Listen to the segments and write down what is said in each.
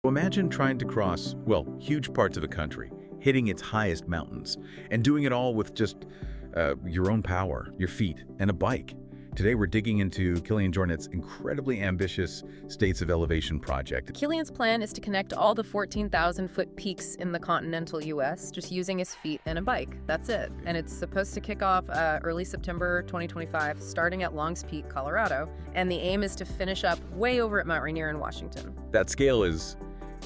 So imagine trying to cross, well, huge parts of a country, hitting its highest mountains, and doing it all with just your own power, your feet, and a bike. Today we're digging into Kilian Jornet's incredibly ambitious States of Elevation project. Kilian's plan is to connect all the 14,000-foot peaks in the continental U.S. just using his feet and a bike. That's it. And it's supposed to kick off early September 2025, starting at Longs Peak, Colorado. And the aim is to finish up way over at Mount Rainier in Washington. That scale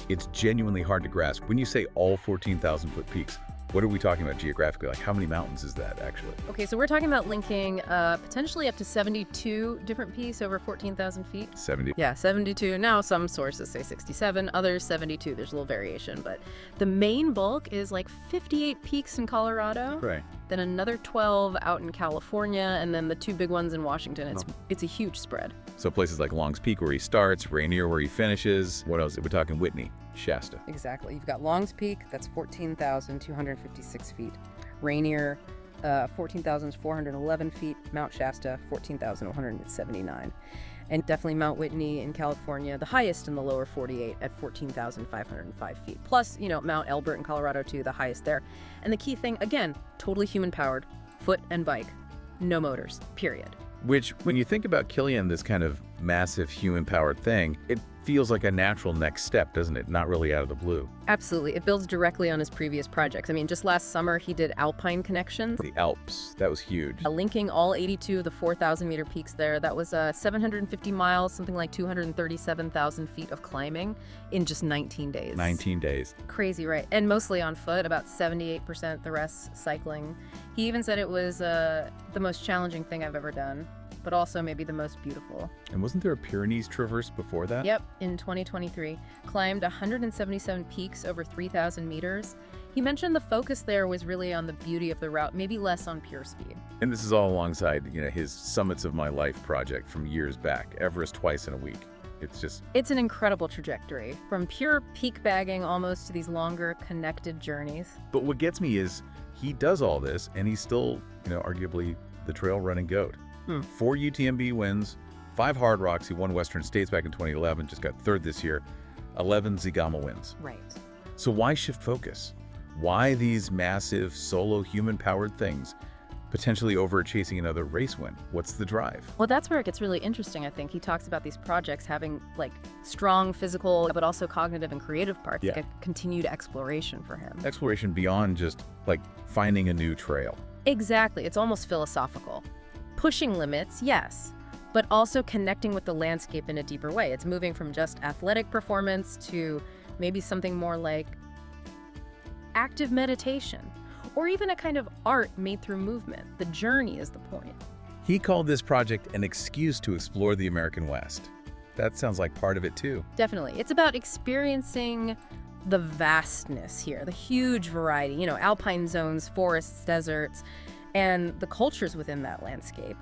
it's genuinely hard to grasp. When you say all 14,000-foot peaks, what are we talking about geographically? Like, how many mountains is that, actually? Okay, so we're talking about linking potentially up to 72 different peaks over 14,000 feet. 70? Yeah, 72. Now, some sources say 67, others 72. There's a little variation, but the main bulk is like 58 peaks in Colorado. Right. Then another 12 out in California, and then the two big ones in Washington. It's a huge spread. So places like Longs Peak where he starts, Rainier where he finishes. What else? We're talking Whitney, Shasta. Exactly. You've got Longs Peak, that's 14,256 feet. Rainier, 14,411 feet. Mount Shasta, 14,179. And definitely Mount Whitney in California, the highest in the lower 48 at 14,505 feet. Plus, Mount Elbert in Colorado too, the highest there. And the key thing, again, totally human-powered, foot and bike, no motors, period. Which, when you think about Kilian, this kind of massive human-powered thing, it feels like a natural next step, doesn't it? Not really out of the blue. Absolutely. It builds directly on his previous projects. I mean, just last summer, he did alpine connections. The Alps, that was huge. Linking all 82 of the 4,000-meter peaks there. That was 750 miles, something like 237,000 feet of climbing in just 19 days. 19 days. Crazy, right? And mostly on foot, about 78%, the rest cycling. He even said it was the most challenging thing I've ever done, but also maybe the most beautiful. And wasn't there a Pyrenees traverse before that? Yep, in 2023. Climbed 177 peaks over 3,000 meters. He mentioned the focus there was really on the beauty of the route, maybe less on pure speed. And this is all alongside, his Summits of My Life project from years back, Everest twice in a week. It's an incredible trajectory, from pure peak bagging almost to these longer connected journeys. But what gets me is he does all this and he's still, arguably the trail running GOAT. 4 UTMB wins, 5 Hard Rocks. He won Western States back in 2011, just got third this year, 11 Zigama wins. Right. So why shift focus? Why these massive solo human-powered things potentially over chasing another race win? What's the drive? Well, that's where it gets really interesting, I think. He talks about these projects having strong physical, but also cognitive and creative parts, Yeah. like a continued exploration for him. Exploration beyond just finding a new trail. Exactly. It's almost philosophical. Pushing limits, yes, but also connecting with the landscape in a deeper way. It's moving from just athletic performance to maybe something more like active meditation, or even a kind of art made through movement. The journey is the point. He called this project an excuse to explore the American West. That sounds like part of it too. Definitely. It's about experiencing the vastness here, the huge variety, alpine zones, forests, deserts, and the cultures within that landscape.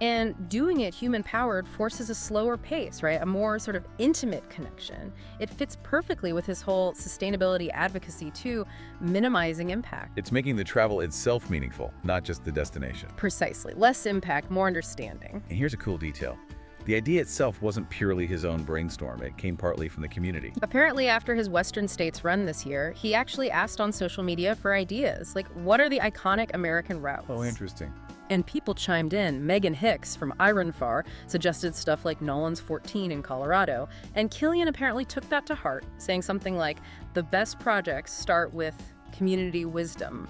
And doing it human-powered forces a slower pace, right? A more sort of intimate connection. It fits perfectly with his whole sustainability advocacy too, minimizing impact. It's making the travel itself meaningful, not just the destination. Precisely. Less impact, more understanding. And here's a cool detail. The idea itself wasn't purely his own brainstorm. It came partly from the community. Apparently, after his Western States run this year, he actually asked on social media for ideas. What are the iconic American routes? Oh, interesting. And people chimed in. Megan Hicks from Ironfar suggested stuff like Nolan's 14 in Colorado. And Kilian apparently took that to heart, saying something like, the best projects start with community wisdom.